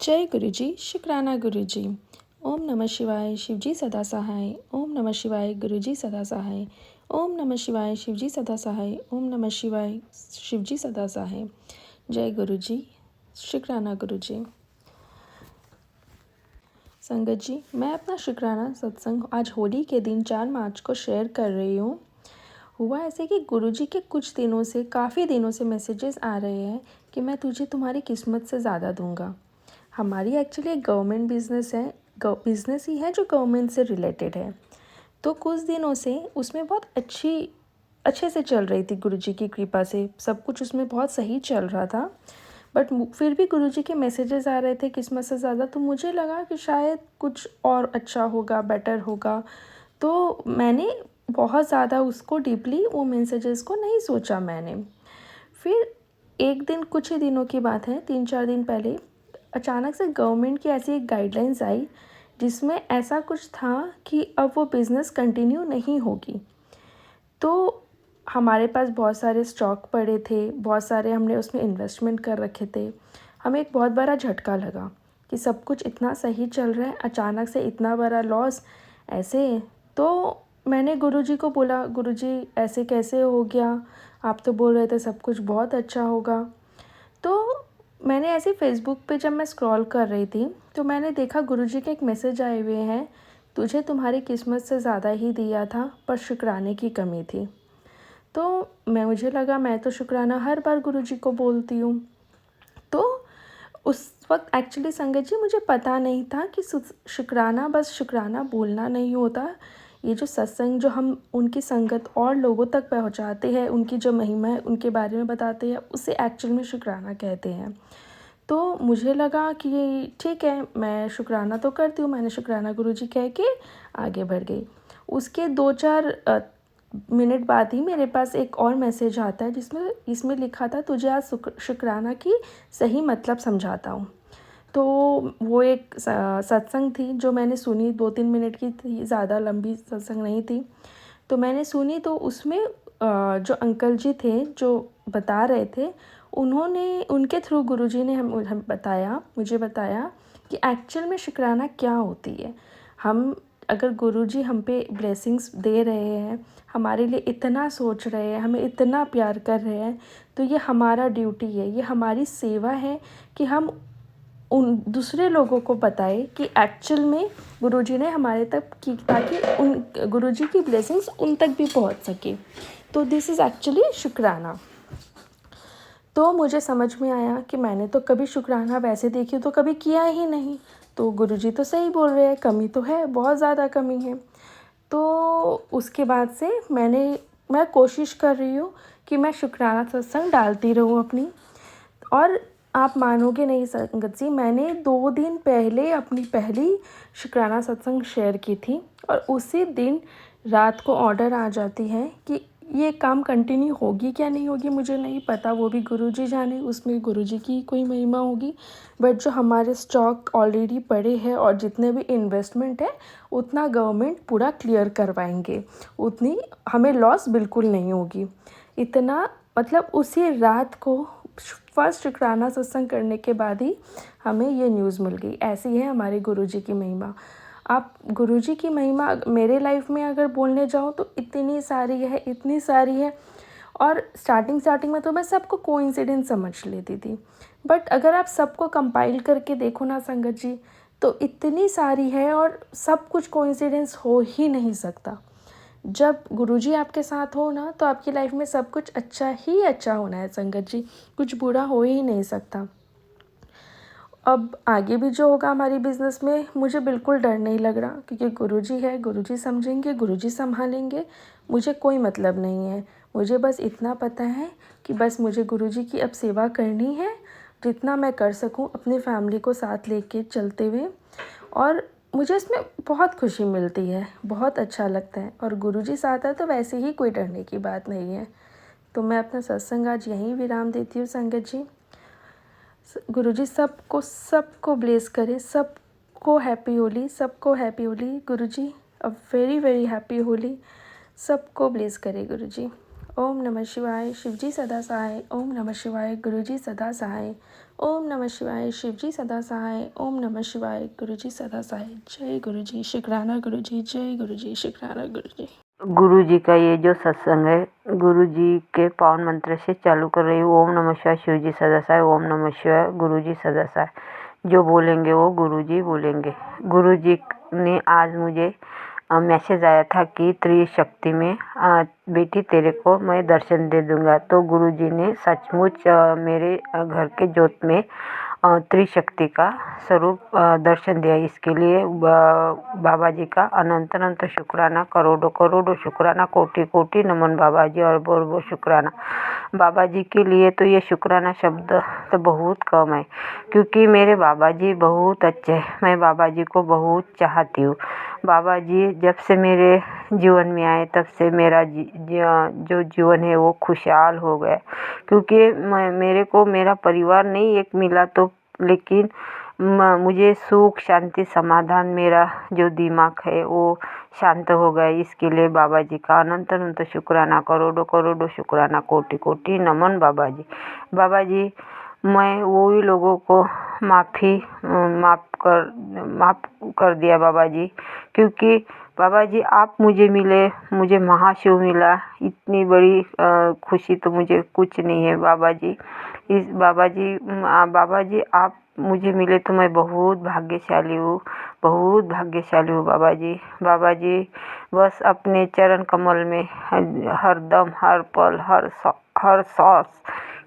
जय गुरुजी, शुक्राना गुरुजी। ओम नमः शिवाय, शिवजी सदा सहाय। ओम नमः शिवाय, गुरुजी सदा सहाय। ओम नमः शिवाय, शिवजी सदा सहाय। ओम नमः शिवाय, शिवजी सदा सहाय। जय गुरुजी, शुक्राना गुरुजी। संगत जी, मैं अपना शुक्राना सत्संग आज होली के दिन 4 मार्च को शेयर कर रही हूँ। हुआ ऐसे कि गुरुजी के कुछ दिनों से काफ़ी दिनों से मैसेजेस आ रहे हैं कि मैं तुझे तुम्हारी किस्मत से ज़्यादा दूंगा। हमारी एक्चुअली एक गवर्नमेंट बिज़नेस है, बिज़नेस ही है जो गवर्नमेंट से रिलेटेड है। तो कुछ दिनों से उसमें बहुत अच्छे से चल रही थी। गुरुजी की कृपा से सब कुछ उसमें बहुत सही चल रहा था। बट फिर भी गुरुजी के मैसेजेस आ रहे थे किस्मत से ज़्यादा, तो मुझे लगा कि शायद कुछ और अच्छा होगा, बेटर होगा। तो मैंने बहुत ज़्यादा उसको डीपली वो मैसेजेस को नहीं सोचा मैंने। फिर एक दिन, कुछ ही दिनों की बात है, 3-4 दिन पहले अचानक से गवर्नमेंट की ऐसी एक गाइडलाइंस आई जिसमें ऐसा कुछ था कि अब वो बिज़नेस कंटिन्यू नहीं होगी। तो हमारे पास बहुत सारे स्टॉक पड़े थे, बहुत सारे हमने उसमें इन्वेस्टमेंट कर रखे थे। हमें एक बहुत बड़ा झटका लगा कि सब कुछ इतना सही चल रहा है, अचानक से इतना बड़ा लॉस ऐसे। तो मैंने गुरुजी को बोला, गुरुजी ऐसे कैसे हो गया? आप तो बोल रहे थे सब कुछ बहुत अच्छा होगा। तो मैंने ऐसे फेसबुक पे जब मैं स्क्रॉल कर रही थी तो मैंने देखा गुरुजी के एक मैसेज आए हुए हैं, तुझे तुम्हारी किस्मत से ज़्यादा ही दिया था पर शुक्राने की कमी थी। तो मुझे लगा मैं तो शुक्राना हर बार गुरुजी को बोलती हूँ। तो उस वक्त एक्चुअली संगत जी मुझे पता नहीं था कि शुक्राना बस शुक्राना बोलना नहीं होता। ये जो सत्संग जो हम उनकी संगत और लोगों तक पहुंचाते हैं, उनकी जो महिमा है उनके बारे में बताते हैं, उसे एक्चुअल में शुक्राना कहते हैं। तो मुझे लगा कि ठीक है, मैं शुक्राना तो करती हूँ। मैंने शुक्राना गुरुजी कह के आगे बढ़ गई। उसके 2-4 मिनट बाद ही मेरे पास एक और मैसेज आता है जिसमें इसमें लिखा था, तुझे आज शुक्राना की सही मतलब समझाता हूँ। तो वो एक सत्संग थी जो मैंने सुनी, 2-3 मिनट की थी, ज़्यादा लंबी सत्संग नहीं थी। तो मैंने सुनी तो उसमें जो अंकल जी थे जो बता रहे थे, उन्होंने उनके थ्रू गुरुजी ने मुझे बताया कि एक्चुअल में शुक्राना क्या होती है। हम अगर गुरुजी हम पे ब्लेसिंग्स दे रहे हैं, हमारे लिए इतना सोच रहे हैं, हमें इतना प्यार कर रहे हैं, तो ये हमारा ड्यूटी है, ये हमारी सेवा है कि हम उन दूसरे लोगों को बताए कि एक्चुअल में गुरुजी ने हमारे तक की, ताकि उन गुरुजी की ब्लेसिंग्स उन तक भी पहुंच सके। तो दिस इज़ एक्चुअली शुक्राना। तो मुझे समझ में आया कि मैंने तो कभी शुक्राना वैसे देखी तो कभी किया ही नहीं। तो गुरुजी तो सही बोल रहे हैं, कमी तो है, बहुत ज़्यादा कमी है। तो उसके बाद से मैं कोशिश कर रही हूँ कि मैं शुक्राना सत्संग डालती रहूँ अपनी। और आप मानोगे नहीं संगत जी, मैंने 2 दिन पहले अपनी पहली शुक्राना सत्संग शेयर की थी और उसी दिन रात को ऑर्डर आ जाती है कि ये काम कंटिन्यू होगी क्या नहीं होगी मुझे नहीं पता, वो भी गुरुजी जाने, उसमें गुरुजी की कोई महिमा होगी। बट जो हमारे स्टॉक ऑलरेडी पड़े हैं और जितने भी इन्वेस्टमेंट है उतना गवर्नमेंट पूरा क्लियर करवाएंगे, उतनी हमें लॉस बिल्कुल नहीं होगी। इतना मतलब उसी रात को फर्स्ट शुक्राना सत्संग करने के बाद ही हमें ये न्यूज़ मिल गई। ऐसी है हमारे गुरुजी की महिमा। आप गुरुजी की महिमा मेरे लाइफ में अगर बोलने जाऊँ तो इतनी सारी है, इतनी सारी है। और स्टार्टिंग में तो मैं सबको कोइंसिडेंस समझ लेती थी, बट अगर आप सबको कंपाइल करके देखो ना संगत जी, तो इतनी सारी है और सब कुछ कोइंसिडेंस हो ही नहीं सकता। जब गुरुजी आपके साथ हो ना, तो आपकी लाइफ में सब कुछ अच्छा ही अच्छा होना है संगत जी, कुछ बुरा हो ही नहीं सकता। अब आगे भी जो होगा हमारी बिज़नेस में, मुझे बिल्कुल डर नहीं लग रहा, क्योंकि गुरुजी है, गुरुजी समझेंगे, गुरुजी संभालेंगे। मुझे कोई मतलब नहीं है। मुझे बस इतना पता है कि बस मुझे गुरुजी की अब सेवा करनी है, जितना मैं कर सकूं अपनी फैमिली को साथ लेके चलते हुए। और मुझे इसमें बहुत खुशी मिलती है, बहुत अच्छा लगता है। और गुरुजी साथ है तो वैसे ही कोई डरने की बात नहीं है। तो मैं अपना सत्संग आज यहीं विराम देती हूँ संगत जी। गुरुजी सबको ब्लेस करे, सबको हैप्पी होली, सबको happy Holi. Guruji a very very happy Holi, सबको ब्लेस करे गुरुजी। ओम नमः शिवाय शिवजी सदा सहाय। ओम नमः शिवाय गुरुजी सदा सहाय। ओम नमः शिवाय शिवजी सदा सहाय। ओम नमः शिवाय गुरुजी सदा सहाय। जय गुरुजी शुक्राना गुरुजी। जय गुरुजी शुक्राना गुरुजी। गुरु जी का ये जो सत्संग है गुरु जी के पावन मंत्र से चालू कर रही हूँ। ओम नमः शिवाय शिव जी सदा सहाय। ओम नमः शिवाय गुरु जी सदा सहाय। जो बोलेंगे वो गुरु जी बोलेंगे। गुरु जी ने आज मुझे मैसेज आया था कि त्रिशक्ति में बेटी तेरे को मैं दर्शन दे दूंगा। तो गुरु जी ने सचमुच मेरे घर के ज्योत में त्रिशक्ति का स्वरूप दर्शन दिया। इसके लिए बाबा जी का अनंत अनंत शुक्राना, करोड़ों करोड़ों शुक्राना, कोटि कोटि नमन बाबा जी, अरबों अरबों शुक्राना। बाबा जी के लिए तो ये शुक्राना शब्द तो बहुत कम है, क्योंकि मेरे बाबा जी बहुत अच्छे हैं। मैं बाबा जी को बहुत चाहती हूँ। बाबा जी जब से मेरे जीवन में आए तब से मेरा जो जीवन है वो खुशहाल हो गया, क्योंकि मेरे को मेरा परिवार नहीं एक मिला तो, लेकिन मुझे सुख शांति समाधान, मेरा जो दिमाग है वो शांत हो गया। इसके लिए बाबा जी का अनंत अनंत शुक्राना, करोड़ों करोड़ों शुक्राना, कोटि कोटि नमन बाबा जी। बाबा जी, मैं वो ही लोगों को माफ़ कर दिया बाबा जी, क्योंकि बाबा जी आप मुझे मिले, मुझे महाशिव मिला। इतनी बड़ी खुशी तो मुझे कुछ नहीं है बाबा जी। बाबा जी आप मुझे मिले तो मैं बहुत भाग्यशाली हूँ, बहुत भाग्यशाली हूँ बाबा जी। बाबा जी बस अपने चरण कमल में हर दम, हर पल, हर सांस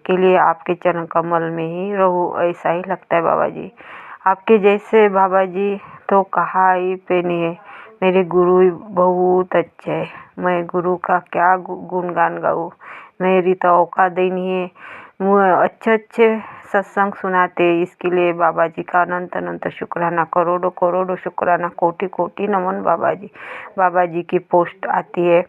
के लिए आपके चरण कमल में ही रहूँ, ऐसा ही लगता है बाबा जी। आपके जैसे बाबा जी तो कहाँ ही पे नहीं है। मेरे गुरु ही बहुत अच्छे हैं। मैं गुरु का क्या गुणगान गाऊँ, मेरी तो औकात ही नहीं है। मुझे अच्छे अच्छे सत्संग सुनाते, इसके लिए बाबा जी का अनंत अनंत शुक्राना, करोड़ों करोड़ों शुक्राना, कोटि कोटि नमन बाबा जी। बाबा जी की पोस्ट आती है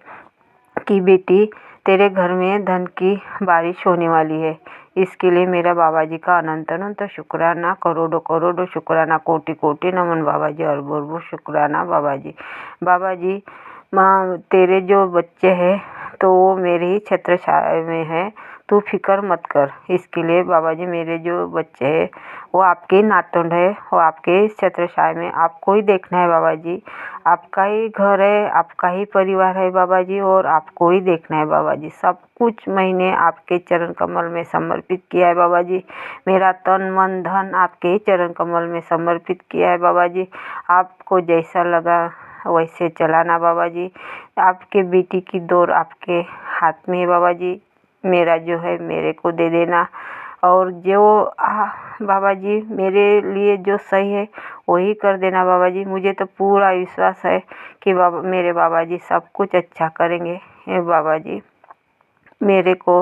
कि बेटी तेरे घर में धन की बारिश होने वाली है। इसके लिए मेरा बाबा जी का अनंत अनंत शुक्राना, करोड़ों करोड़ों शुक्राना, कोटि कोटि नमन बाबा जी, अरबों अरबों शुक्राना बाबा जी। बाबा जी माँ, तेरे जो बच्चे हैं तो वो मेरे ही छत्र छाया में है, तू फिक्र मत कर। इसके लिए बाबा जी मेरे जो बच्चे हैं वो आपके नातुंड है, वो आपके छत्र छाया में, आपको ही देखना है बाबा जी। आपका ही घर है, आपका ही परिवार है बाबा जी, और आपको ही देखना है बाबा जी। सब कुछ मैंने आपके चरण कमल में समर्पित किया है बाबा जी। मेरा तन मन धन आपके ही चरण कमल में समर्पित किया है बाबा जी। आपको जैसा लगा वैसे चलाना बाबा जी। आपके बेटी की दौर आपके हाथ में है बाबा जी। मेरा जो है मेरे को दे देना, और जो बाबा जी मेरे लिए जो सही है वही कर देना बाबा जी। मुझे तो पूरा विश्वास है कि मेरे बाबा जी सब कुछ अच्छा करेंगे। हे बाबा जी, मेरे को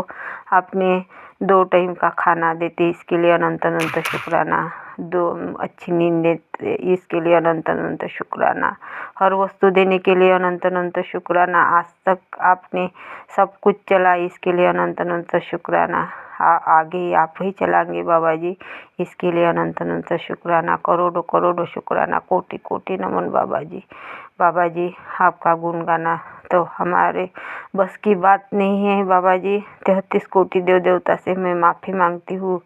अपने 2 टाइम का खाना देते, इसके लिए अनंत अनंत शुक्राना। 2 अच्छी नींद देते, इसके लिए अनंत अनंत शुक्राना। हर वस्तु देने के लिए अनंत अनंत शुक्राना। आज तक आपने सब कुछ चला, इसके लिए अनंत अनंत शुक्राना। आगे आप ही चलाएंगे बाबा जी, इसके लिए अनंत अनंत शुक्राना, करोड़ों करोड़ों शुक्राना, कोटि कोटि नमन बाबा जी। बाबा जी आपका गुण गाना तो हमारे बस की बात नहीं है बाबा जी। 33 कोटि देव देवता से मैं माफ़ी मांगती हूँ।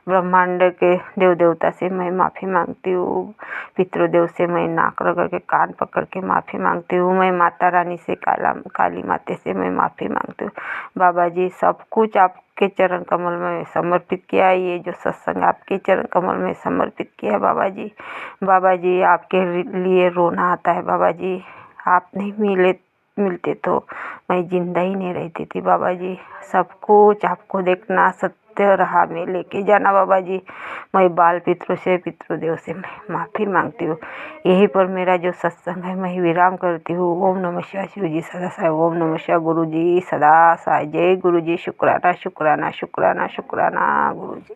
ब्रह्मांड के देव देवता से मैं माफ़ी मांगती हूँ। पितृदेव से मैं नाक रगड़ के कान पकड़ के माफ़ी मांगती हूँ। मैं माता रानी से, काली माता से मैं माफ़ी मांगती हूँ बाबा जी। सब कुछ आपके चरण कमल में समर्पित किया है। ये जो सत्संग आपके चरण कमल में समर्पित किया है बाबा जी। बाबा जी आपके लिए रोना आता है बाबा जी। आप नहीं मिलते तो मैं जिंदा ही नहीं रहती थी बाबा जी। सब कुछ आपको देखना, सत्य राह में लेके जाना बाबा जी। मैं बाल पितरों से, पितृदेव से मैं माफ़ी मांगती हूँ। यहीं पर मेरा जो सत्संग है मैं विराम करती हूँ। ओम नमः शिवाय शिव जी सदा सहाय। ओम नमः शिवाय गुरु जी सदा सहाय। जय गुरु जी। शुक्राना शुक्राना शुक्राना शुक्राना गुरु जी।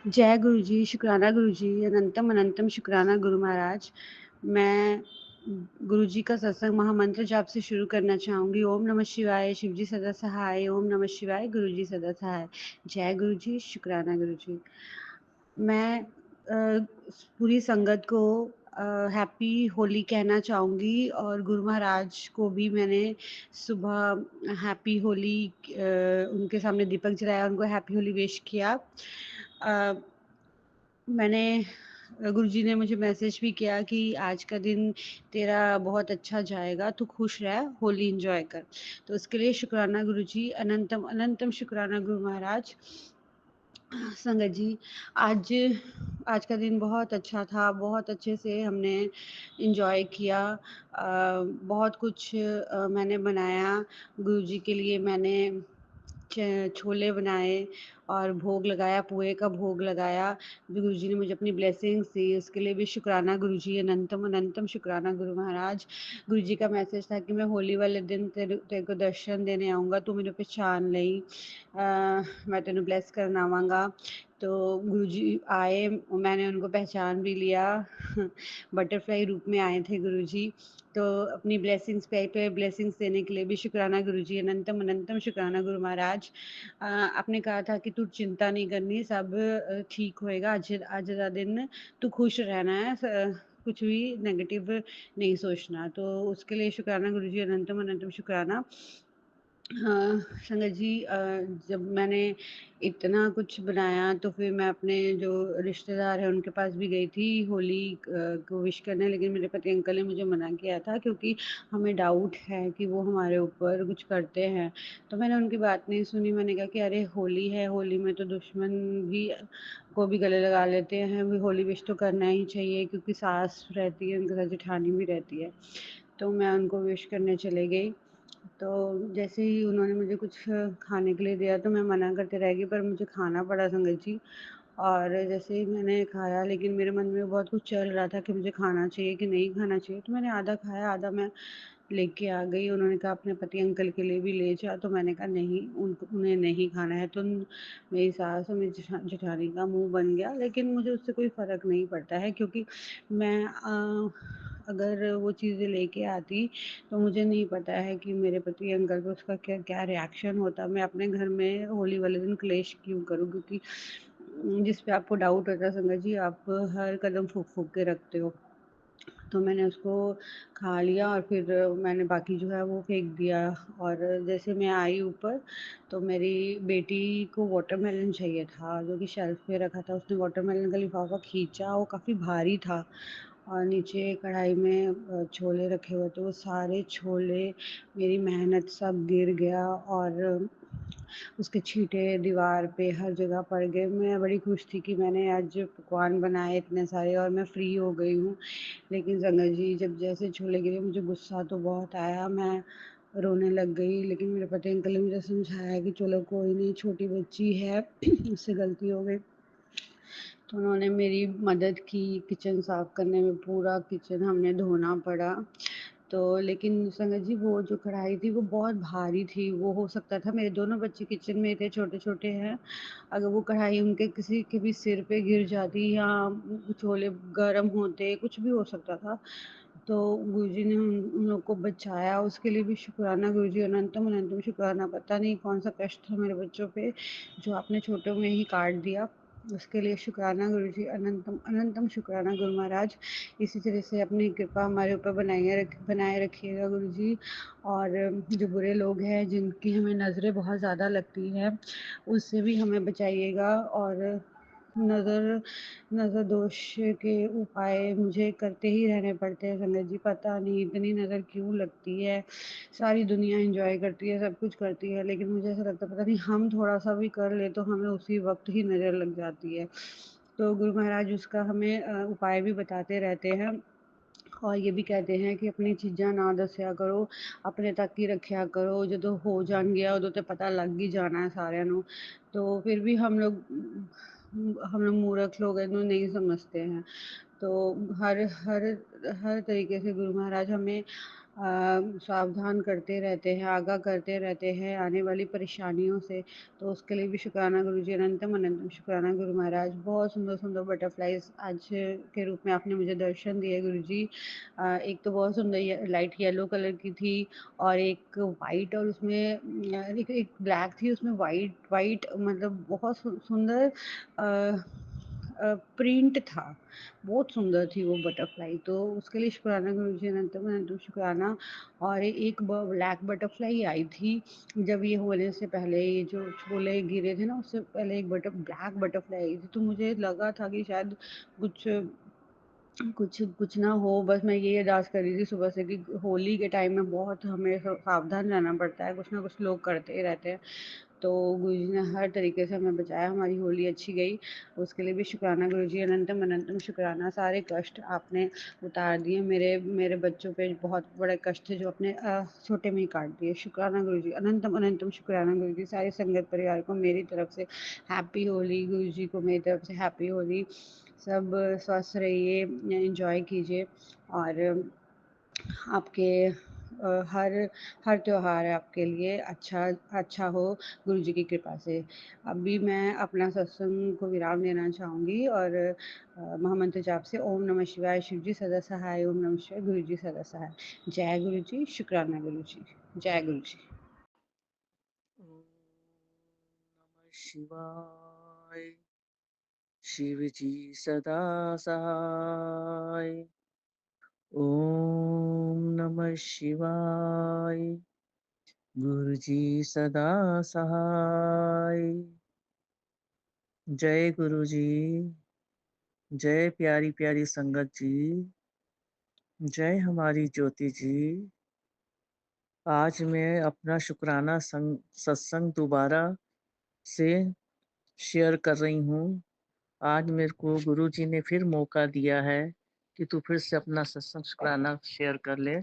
जय गुरु जी, शुक्राना गुरु जी, अनंतम अनंतम शुक्राना गुरु महाराज। मैं गुरु जी का सत्संग महामंत्र जाप से शुरू करना चाहूँगी। ओम नमः शिवाय, शिव जी सदा सहाय। ओम नमः शिवाय, गुरु जी सदा सहाय। जय गुरु जी, शुक्राना गुरु जी। मैं पूरी संगत को हैप्पी होली कहना चाहूँगी और गुरु महाराज को भी मैंने सुबह हैप्पी होली उनके सामने दीपक जलाया, उनको हैप्पी होली विश किया। अ, मैंने गुरुजी ने मुझे मैसेज भी किया कि आज का दिन तेरा बहुत अच्छा जाएगा, तू खुश रह, होली एन्जॉय कर। तो उसके लिए शुक्राना गुरुजी, अनंतम अनंतम शुक्राना गुरु महाराज। संगत जी, आज आज का दिन बहुत अच्छा था, बहुत अच्छे से हमने एन्जॉय किया। बहुत कुछ मैंने बनाया, गुरुजी के लिए मैंने छोले बनाए और भोग लगाया, पुए का भोग लगाया। जो गुरुजी ने मुझे अपनी ब्लेसिंग्स दी, उसके लिए भी शुक्राना गुरुजी, अनंतम अनंतम शुक्राना गुरु महाराज। गुरुजी का मैसेज था कि मैं होली वाले दिन तेरे को दर्शन देने आऊँगा, तू मैनू पहचान लई, मैं तेनू ब्लेस करन आवांगा। तो गुरुजी आए, मैंने उनको पहचान भी लिया। बटरफ्लाई रूप में आए थे गुरुजी। तो अपनी ब्लेसिंग्स पे आए, तो ब्लेसिंग्स देने के लिए भी शुक्राना गुरुजी, अनंतम अनंतम शुक्राना गुरु महाराज। आपने कहा था कि तू चिंता नहीं करनी, सब ठीक होएगा, आज का दिन तू खुश रहना है, कुछ भी नेगेटिव नहीं सोचना। तो उसके लिए शुक्राना गुरुजी, अनंतम अनंतम शुक्राना। संगत जी, जब मैंने इतना कुछ बनाया तो फिर मैं अपने जो रिश्तेदार हैं उनके पास भी गई थी होली को विश करने, लेकिन मेरे पति अंकल ने मुझे मना किया था क्योंकि हमें डाउट है कि वो हमारे ऊपर कुछ करते हैं। तो मैंने उनकी बात नहीं सुनी, मैंने कहा कि अरे होली है, होली में तो दुश्मन भी को भी गले लगा लेते हैं, होली विश तो करना ही चाहिए क्योंकि सास रहती है, उनके साथ जेठानी भी रहती है। तो मैं उनको विश करने चली गई। तो जैसे ही उन्होंने मुझे कुछ खाने के लिए दिया तो मैं मना करते रह गई, पर मुझे खाना पड़ा संगत जी। और जैसे ही मैंने खाया, लेकिन मेरे मन में बहुत कुछ चल रहा था कि मुझे खाना चाहिए कि नहीं खाना चाहिए। तो मैंने आधा खाया, आधा मैं लेके आ गई। उन्होंने कहा अपने पति अंकल के लिए भी ले जा, तो मैंने कहा नहीं, उन्हें नहीं खाना है। तो मेरी सास और मेरी जेठानी का मुँह बन गया, लेकिन मुझे उससे कोई फ़र्क नहीं पड़ता है क्योंकि मैं अगर वो चीज़ें लेके आती तो मुझे नहीं पता है कि मेरे पति अंकल पे उसका क्या क्या रिएक्शन होता। मैं अपने घर में होली वाले दिन क्लेश क्यों करूँ, क्योंकि जिस पे आपको डाउट होता है संगत जी, आप हर कदम फूँक-फूँक के रखते हो। तो मैंने उसको खा लिया और फिर मैंने बाकी जो है वो फेंक दिया। और जैसे मैं आई ऊपर तो मेरी बेटी को वाटरमेलन चाहिए था जो कि शेल्फ पे रखा था। उसने वाटरमेलन का लिफाफा खींचा, वो काफ़ी भारी था और नीचे कढ़ाई में छोले रखे हुए थे। वो सारे छोले, मेरी मेहनत सब गिर गया और उसके छींटे दीवार पे हर जगह पड़ गए। मैं बड़ी खुश थी कि मैंने आज पकवान बनाए इतने सारे और मैं फ्री हो गई हूँ। लेकिन संगत जी, जब जैसे छोले गिरे मुझे गुस्सा तो बहुत आया, मैं रोने लग गई। लेकिन मेरे पति अंकल ने मुझे समझाया कि चलो कोई नहीं, छोटी बच्ची है, उससे गलती हो गई। तो उन्होंने मेरी मदद की किचन साफ़ करने में, पूरा किचन हमने धोना पड़ा। तो लेकिन संगत जी, वो जो कढ़ाई थी वो बहुत भारी थी। वो हो सकता था, मेरे दोनों बच्चे किचन में थे, छोटे-छोटे हैं, अगर वो कढ़ाई उनके किसी के भी सिर पे गिर जाती या छोले गरम होते, कुछ भी हो सकता था। तो गुरुजी ने उन लोग को बचाया, उसके लिए भी शुक्राना गुरुजी, अनंतम अनंतम शुक्राना। पता नहीं कौन-सा कष्ट था मेरे बच्चों पे जो आपने छोटों में ही काट दिया। उसके लिए शुक्राना गुरुजी, अनंतम अनंतम शुक्राना गुरु महाराज। इसी तरह से अपनी कृपा हमारे ऊपर बनाए रखिएगा गुरुजी। और जो बुरे लोग हैं जिनकी हमें नज़रें बहुत ज़्यादा लगती हैं, उससे भी हमें बचाइएगा। और नज़र नज़र दोष के उपाय मुझे करते ही रहने पड़ते हैं संगत जी, पता नहीं इतनी नज़र क्यों लगती है। सारी दुनिया एंजॉय करती है, सब कुछ करती है, लेकिन मुझे ऐसा लगता है पता नहीं हम थोड़ा-सा भी कर लें तो हमें उसी वक़्त ही नज़र लग जाती है। तो गुरु महाराज उसका हमें उपाय भी बताते रहते हैं और ये भी कहते हैं कि अपनी चीज़ां ना दस्या करो, अपने तक ही रखा करो, ਜਦੋਂ हो ਜਾਣਗੀਆਂ ਉਦੋਂ तो पता लग ही जाना है सारिਆਂ ਨੂੰ। तो फिर भी हम लोग मूर्ख लोग इन्हें नहीं समझते हैं। तो हर हर हर तरीके से गुरु महाराज हमें सावधान करते रहते हैं, आगाह करते रहते हैं आने वाली परेशानियों से। तो उसके लिए भी शुक्राना गुरुजी, अनंतम अनंतम शुक्राना गुरु महाराज। बहुत सुंदर-सुंदर बटरफ्लाइज़ आज के रूप में आपने मुझे दर्शन दिए गुरुजी। एक तो बहुत सुंदर लाइट येलो कलर की थी और एक वाइट, और उसमें एक एक ब्लैक थी, उसमें वाइट वाइट मतलब बहुत सुंदर प्रिंट था, बहुत सुंदर थी वो बटरफ्लाई, तो उसके लिए शुक्राना गुरुजी, अनंतम अनंतम शुक्राना। और एक ब्लैक बटरफ्लाई आई थी जब ये होने से पहले, ये जो छोले गिरे थे ना उससे पहले एक ब्लैक बटरफ्लाई आई थी, तो मुझे लगा था कि शायद कुछ कुछ कुछ ना हो। बस मैं ये अरदास कर रही थी सुबह से कि होली के टाइम में बहुत हमें सावधान रहना पड़ता है, कुछ ना कुछ लोग करते ही रहते हैं। तो गुरुजी ने हर तरीके से हमें बचाया, हमारी होली अच्छी गई, उसके लिए भी शुक्राना गुरुजी, अनंतम अनंतम शुक्राना। सारे कष्ट आपने उतार दिए, मेरे मेरे बच्चों पे बहुत बड़े कष्ट थे जो अपने छोटे में ही काट दिए। शुक्राना गुरुजी, अनंतम अनंतम शुक्राना गुरुजी। सारी संगत परिवार को मेरी तरफ से हैप्पी होली, गुरुजी को मेरी तरफ से हैप्पी होली। सब स्वस्थ रहिए, एंजॉय कीजिए, और आपके हर हर त्योहार आपके लिए अच्छा अच्छा हो गुरुजी की कृपा से। अभी मैं अपना सत्संग को विराम देना चाहूँगी, और महामंत्र जाप से ओम नमः शिवाय, शिव जी सदा सहाय, ओम नमः शिवाय, गुरु जी सदा सहाय। जय गुरु जी, शुक्राना गुरु जी, जय गुरु जी। ओम नमः शिवाय, शिव जी सदा सहाय। ओम नमः शिवाय, गुरु जी सदा सहाय। जय गुरु जी, जय प्यारी प्यारी संगत जी, जय हमारी ज्योति जी। आज मैं अपना शुक्राना सत्संग दोबारा से शेयर कर रही हूँ। आज मेरे को गुरुजी ने फिर मौका दिया है कि तू फिर से अपना सत्संग शुक्राना शेयर कर ले।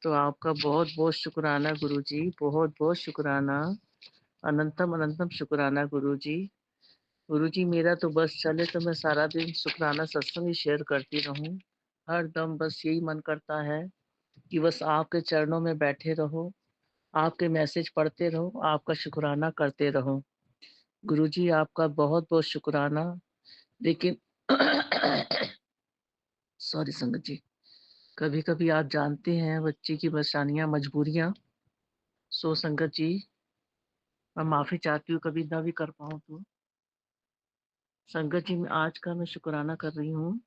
तो आपका बहुत बहुत शुक्राना गुरुजी, बहुत बहुत शुक्राना, अनंतम अनंतम शुक्राना गुरुजी। गुरुजी मेरा तो बस चले तो मैं सारा दिन शुक्राना सत्संग ही शेयर करती रहूं। हर दम बस यही मन करता है कि बस आपके चरणों में बैठे रहो, आपके मैसेज पढ़ते रहो, आपका शुक्राना करते रहो। गुरुजी आपका बहुत बहुत शुक्राना। लेकिन सॉरी संगत जी, कभी कभी आप जानते हैं बच्चे की परेशानियां, मजबूरियां। सो संगत जी, मैं माफी चाहती हूँ कभी ना भी कर पाऊँ तो। संगत जी, आज का मैं शुक्राना कर रही हूँ।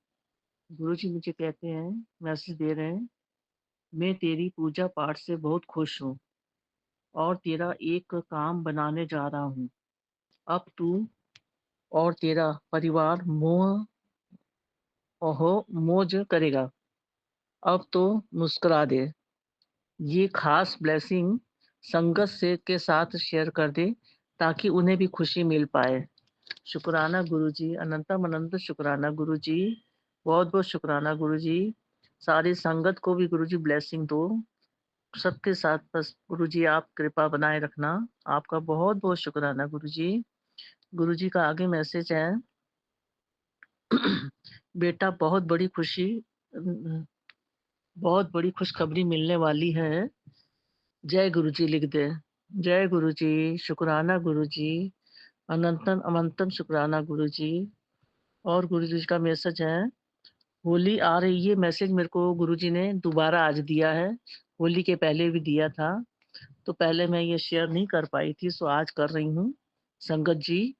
गुरु जी मुझे कहते हैं, मैसेज दे रहे हैं, मैं तेरी पूजा पाठ से बहुत खुश हूँ और तेरा एक काम बनाने जा रहा हूँ। अब तू और तेरा परिवार मौज करेगा। अब तो मुस्कुरा दे। ये खास ब्लेसिंग संगत से के साथ शेयर कर दे ताकि उन्हें भी खुशी मिल पाए। शुक्राना गुरुजी, अनंतम अनंत शुक्राना गुरुजी, बहुत बहुत शुक्राना गुरुजी। सारी संगत को भी गुरुजी ब्लेसिंग दो, सबके साथ बस गुरुजी आप कृपा बनाए रखना। आपका बहुत बहुत शुक्राना गुरुजी। गुरुजी का आगे मैसेज है, बेटा बहुत बड़ी खुशखबरी मिलने वाली है। जय गुरुजी लिख दे। जय गुरुजी, शुक्राना गुरुजी, अनंतम अनंतम शुक्राना गुरुजी। और गुरुजी का मैसेज है, होली आ रही है। मैसेज मेरे को गुरुजी ने दोबारा आज दिया है, होली के पहले भी दिया था, तो पहले मैं ये शेयर नहीं कर पाई थी, सो आज कर रही हूँ। संगत जी,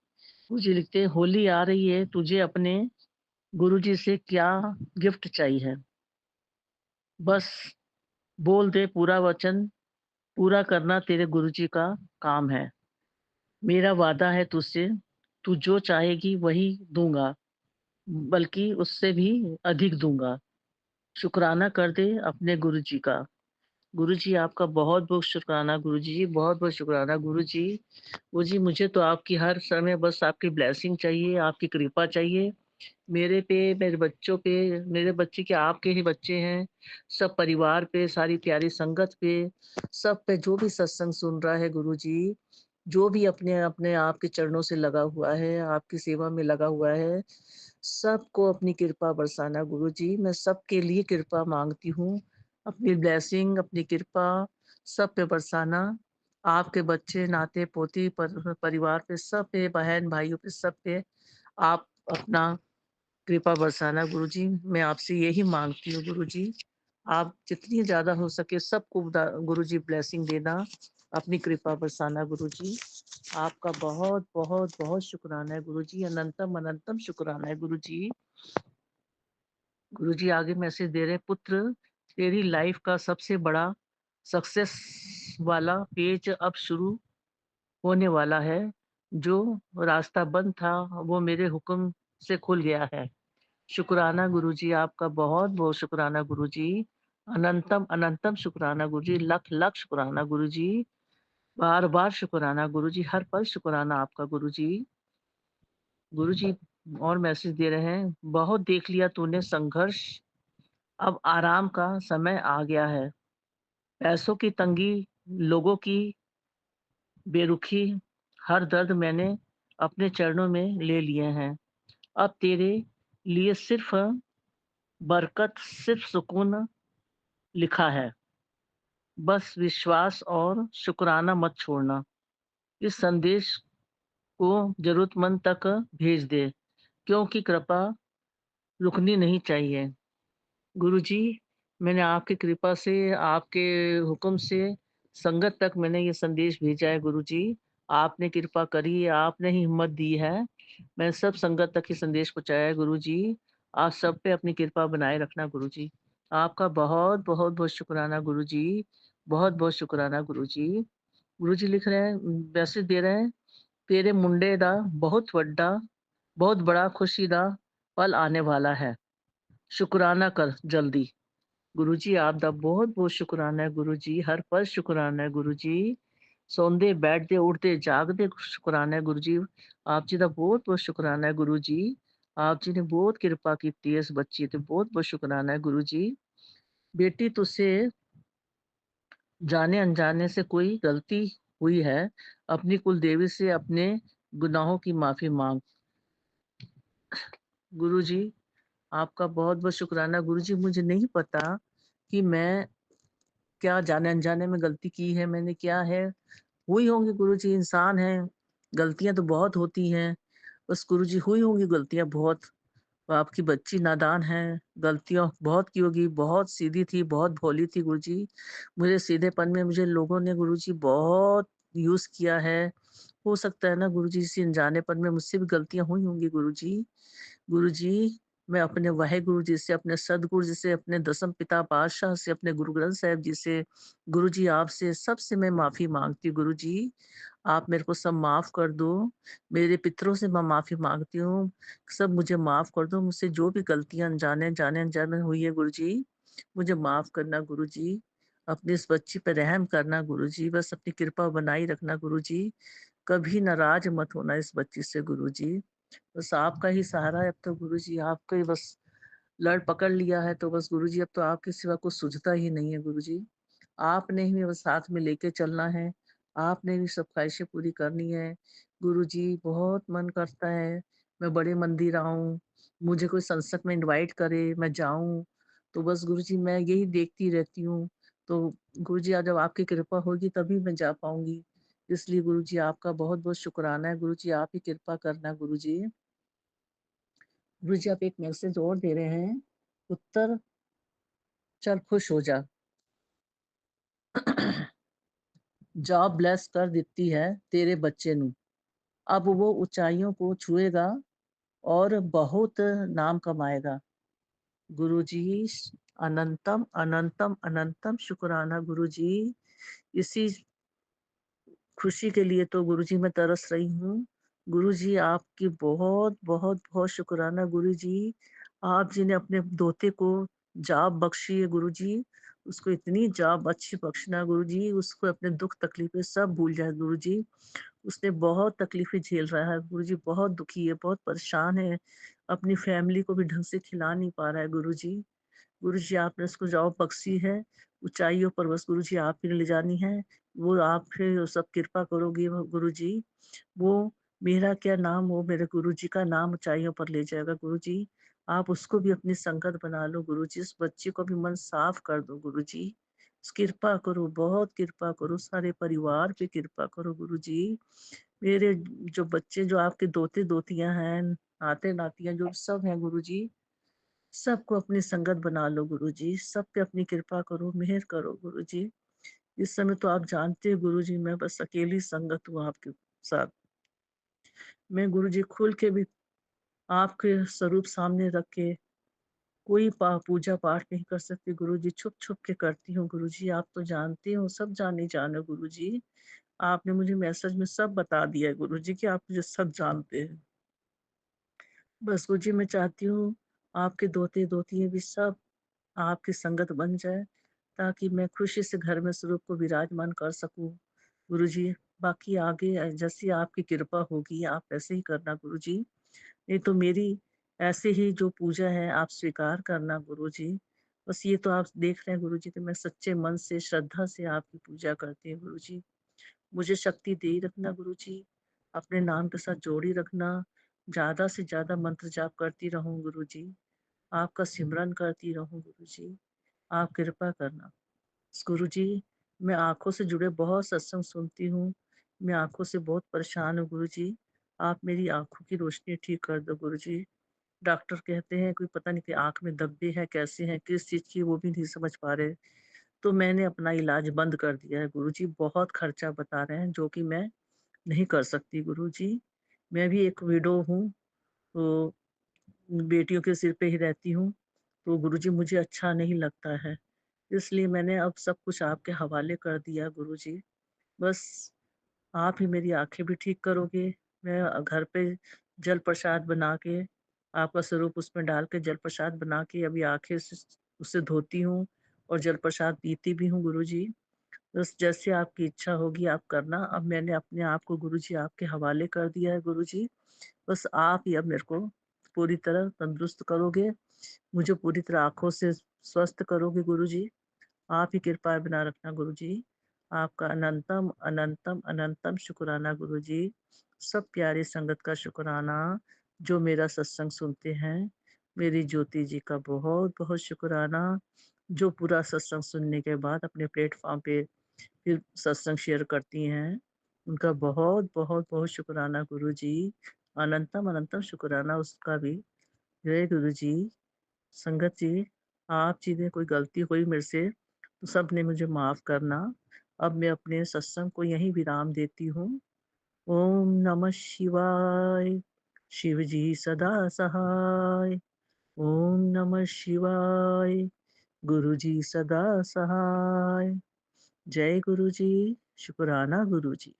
गुरुजी लिखते हैं, होली आ रही है, तुझे अपने गुरुजी से क्या गिफ्ट चाहिए? बस बोल दे, पूरा वचन पूरा करना तेरे गुरुजी का काम है। मेरा वादा है तुझसे, तू जो चाहेगी वही दूंगा, बल्कि उससे भी अधिक दूंगा। शुक्राना कर दे अपने गुरुजी का। गुरुजी आपका बहुत बहुत शुक्राना गुरुजी, बहुत बहुत शुक्राना गुरुजी। गुरुजी मुझे तो आपकी हर समय बस आपकी ब्लेसिंग चाहिए, आपकी कृपा चाहिए मेरे पे, मेरे बच्चों पे, मेरे बच्चे के आपके ही बच्चे हैं, सब परिवार पे, सारी प्यारी संगत पे, सब पे जो भी सत्संग सुन रहा है गुरुजी, जो भी अपने अपने आपके चरणों से लगा हुआ है, आपकी सेवा में लगा हुआ है, सबको अपनी कृपा बरसाना गुरुजी। मैं सबके लिए कृपा मांगती हूँ, अपनी ब्लेसिंग, अपनी कृपा सब पे बरसाना। आपके बच्चे, नाते पोती, परिवार पे, सब पे, बहन भाइयों पे, सब पे आप अपना कृपा बरसाना गुरुजी। मैं आपसे यही मांगती हूँ गुरुजी, आप जितनी ज्यादा हो सके सबको गुरुजी ब्लेसिंग देना, अपनी कृपा बरसाना गुरुजी। आपका बहुत बहुत बहुत शुक्राना है गुरुजी, अनंतम अनंतम शुक्राना है गुरुजी। गुरुजी आगे मैसेज दे रहे हैं, पुत्र तेरी लाइफ का सबसे बड़ा सक्सेस वाला पेज अब शुरू होने वाला है। जो रास्ता बंद था वो मेरे हुक्म से खुल गया है। शुक्राना गुरुजी, आपका बहुत बहुत शुक्राना गुरुजी, अनंतम अनंतम शुक्राना गुरुजी, लख लख शुक्राना गुरुजी, बार बार शुक्राना गुरुजी, हर पल शुक्राना आपका गुरुजी। गुरुजी और मैसेज दे रहे हैं, बहुत देख लिया तूने संघर्ष, अब आराम का समय आ गया है। पैसों की तंगी, लोगों की बेरुखी, हर दर्द मैंने अपने चरणों में ले लिए हैं। अब तेरे लिए सिर्फ बरकत, सिर्फ सुकून लिखा है। बस विश्वास और शुक्राना मत छोड़ना। इस संदेश को जरूरतमंद तक भेज दे, क्योंकि कृपा रुकनी नहीं चाहिए। गुरुजी, मैंने आपकी कृपा से, आपके हुक्म से संगत तक मैंने ये संदेश भेजा है गुरुजी। आपने कृपा करी है, आपने ही हिम्मत दी है। मैं सब संगत तक ये संदेश पहुँचाया है गुरुजी। आप सब पे अपनी कृपा बनाए रखना गुरुजी। आपका बहुत बहुत बहुत शुक्राना गुरुजी, बहुत बहुत शुक्राना गुरुजी। गुरुजी लिख रहे हैं, मैसेज दे रहे हैं, तेरे मुंडे दा बहुत वड्डा, बहुत बड़ा खुशी दा पल आने वाला है। शुक्राना कर जल्दी। गुरुजी आपका बहुत बहुत शुक्राना है गुरुजी, हर पल शुक्राना है गुरुजी। ਸੌਂਦੇ ਬੈਠਦੇ ਉੱਠਦੇ ਜਾਗਦੇ ਸ਼ੁਕਰਾਨਾ ਹੈ ਗੁਰੂ ਜੀ। ਆਪ ਜੀ ਦਾ ਬਹੁਤ ਬਹੁਤ ਸ਼ੁਕਰਾਨਾ ਹੈ ਗੁਰੂ ਜੀ। ਆਪ ਜੀ ਨੇ ਬਹੁਤ ਕਿਰਪਾ ਕੀਤੀ ਹੈ ਇਸ ਬੱਚੀ ਤੇ, ਬਹੁਤ ਬਹੁਤ शुक्राना है गुरु जी। बेटी तुझसे जाने अनजाने से कोई गलती हुई है, अपनी कुल देवी से अपने गुनाहों की माफी मांग। गुरु जी आपका बहुत बहुत शुक्राना। गुरु जी मुझे नहीं पता कि मैं क्या जाने अनजाने में गलती की है, मैंने क्या है। हुई होंगी गुरुजी, इंसान हैं, गलतियाँ तो बहुत होती हैं। बस गुरुजी हुई होंगी गलतियाँ बहुत। आपकी बच्ची नादान है, गलतियाँ बहुत की होगी, बहुत सीधी थी, बहुत भोली थी गुरुजी। मुझे सीधेपन में मुझे लोगों ने गुरुजी बहुत यूज़ किया है। हो सकता है ना गुरुजी इसी अनजानेपन में मुझसे भी गलतियाँ हुई होंगी गुरुजी। गुरुजी, मैं अपने वाहेगुरु जी से, अपने सद्गुरु जी से, अपने दसम पिता पातशाह से, अपने गुरु ग्रंथ साहिब जी से, गुरुजी आपसे सबसे मैं माफ़ी माँगती हूँ गुरुजी। आप मेरे को सब माफ़ कर दो। मेरे पितरों से मैं माफ़ी माँगती हूँ, सब मुझे माफ़ कर दो। मुझसे जो भी गलतियाँ जाने-अनजाने हुई है गुरुजी, मुझे माफ़ करना गुरुजी। अपनी इस बच्ची पे रहम करना गुरुजी, बस अपनी कृपा बनाई रखना गुरुजी। कभी नाराज़ मत होना इस बच्ची से गुरुजी। बस आपका ही सहारा है अब तो गुरुजी, आपका ही बस लड़ पकड़ लिया है तो बस गुरुजी अब तो आपके सिवा कुछ सूझता ही नहीं है गुरुजी। आपने ही बस साथ में लेके चलना है, आपने भी सब ख्वाहिशें पूरी करनी है। गुरुजी बहुत मन करता है, मैं बड़े मंदिर आऊँ, मुझे कोई सत्संग में इनवाइट करे, मैं जाऊँ, तो बस गुरुजी मैं यही देखती रहती हूँ। तो गुरुजी आज जब आपकी कृपा होगी तभी मैं जा पाऊँगी। इसलिए गुरुजी आपका बहुत-बहुत शुक्राना है गुरुजी, आप ही कृपा करना गुरुजी। गुरुजी आप एक मैसेज और दे रहे हैं, उत्तर चल खुश हो जा। जॉब ब्लेस कर ਦਿੱਤੀ है तेरे बच्चे ਨੂੰ। अब वो ऊंचाइयों को छुएगा और बहुत नाम कमाएगा। गुरुजी अनंतम अनंतम अनंतम शुक्राना गुरुजी। इसी खुशी के लिए तो गुरुजी मैं तरस रही हूँ। गुरुजी आपकी बहुत बहुत बहुत शुक्राना गुरुजी। आप जी ने अपने दोते को जाब बख्शी है गुरुजी। उसको इतनी जाब अच्छी बख्शना गुरुजी, उसको अपने दुख तकलीफें सब भूल जाए गुरुजी। उसने बहुत तकलीफें झेल रहा है गुरुजी, बहुत दुखी है, बहुत परेशान है, अपनी फैमिली को भी ढंग से खिला नहीं पा रहा है गुरुजी। गुरुजी आपने उसको जॉब बख्शी है, ऊँचाइयों पर बस गुरुजी आप ही ने ले जानी है। वो आप फिर सब कृपा करोगी वो गुरुजी। वो मेरा क्या नाम, वो मेरे गुरुजी का नाम ऊँचाइयों पर ले जाएगा गुरुजी। आप उसको भी अपनी संगत बना लो गुरुजी, उस बच्चे को भी मन साफ कर दो गुरुजी। कृपा करो, बहुत कृपा करो, सारे परिवार पे कृपा करो गुरुजी। मेरे जो बच्चे जो आपके दोते-दोतियाँ हैं, नाते-नातियाँ जो सब हैं गुरुजी, सबको अपनी संगत बना लो गुरुजी, सब पे अपनी कृपा करो, मेहर करो गुरुजी। इस समय तो आप जानते हो गुरुजी मैं बस अकेली संगत हूँ आपकी। साथ। मैं गुरुजी खुल के भी आपके स्वरूप सामने रख के कोई पूजा-पाठ नहीं कर सकती गुरुजी, छुप-छुप के करती हूँ गुरुजी, आप तो जानते हो, सब जानी-जान है गुरुजी। आपने मुझे मैसेज में सब बता दिया है गुरुजी कि आप मुझे सब जानते हैं। बस गुरुजी मैं चाहती हूँ आपके दोते-दोतियाँ भी सब आपकी संगत बन जाएँ, ताकि मैं खुशी से घर में स्वरूप को विराजमान कर सकूँ। गुरुजी, बाकी आगे जैसी आपकी कृपा होगी, आप वैसे ही करना गुरुजी। नहीं तो मेरी ऐसे ही जो पूजा है आप स्वीकार करना गुरुजी। बस ये तो आप देख रहे हैं गुरुजी कि मैं सच्चे मन से, श्रद्धा से आपकी पूजा करती हूँ गुरुजी। मुझे शक्ति दे ही रखना गुरुजी, अपने नाम के साथ जोड़ी रखना, ज़्यादा से ज़्यादा मंत्र जाप करती रहूँ गुरुजी, आपका सिमरन करती रहूँ गुरुजी, आप कृपा करना। गुरुजी, मैं आँखों से जुड़े बहुत सत्संग सुनती हूँ, मैं आँखों से बहुत परेशान हूँ गुरुजी, आप मेरी आँखों की रोशनी ठीक कर दो गुरुजी। डॉक्टर कहते हैं कोई पता नहीं कि आँख में धब्बे हैं, कैसे हैं, किस चीज़ की वो भी नहीं समझ पा रहे। तो मैंने अपना इलाज बंद कर दिया है गुरुजी, बहुत खर्चा बता रहे हैं जो कि मैं नहीं कर सकती गुरुजी। मैं भी एक विडो हूँ, तो बेटियों के सिर पे ही रहती हूँ, तो गुरुजी मुझे अच्छा नहीं लगता है। इसलिए मैंने अब सब कुछ आपके हवाले कर दिया गुरुजी। बस आप ही मेरी आँखें भी ठीक करोगे। मैं घर पे जल प्रसाद बना के, आपका स्वरूप उसमें डाल के जल प्रसाद बना के अभी आँखें उससे धोती हूँ और जल प्रसाद पीती भी हूँ गुरुजी। बस जैसे आपकी इच्छा होगी आप करना। अब मैंने अपने आप को गुरुजी आपके हवाले कर दिया है गुरुजी। बस आप ही अब मेरे को पूरी तरह तंदुरुस्त करोगे, मुझे पूरी तरह आँखों से स्वस्थ करोगे गुरुजी। आप ही कृपा बना रखना गुरुजी। आपका अनंतम, अनंतम, अनंतम शुक्राना गुरुजी। सब प्यारी संगत का शुक्राना, जो मेरा सत्संग सुनते हैं। मेरी ज्योति जी का बहुत-बहुत शुक्राना, जो पूरा सत्संग सुनने के बाद अपने प्लेटफ़ॉर्म पे फिर सत्संग शेयर करती हैं। उनका बहुत-बहुत बहुत शुक्राना गुरुजी। अनंतम, अनंतम शुक्राना उसका भी। जय गुरुजी। संगत जी, आप जी ने कोई गलती हुई मेरे से, तो सब ने मुझे माफ़ करना। अब मैं अपने सत्संग को यहीं विराम देती हूँ। ओम नमः शिवाय। शिव जी सदा सहाय। ओम नमः शिवाय। गुरु जी सदा सहाय। जय गुरु जी, शुक्राना गुरु जी।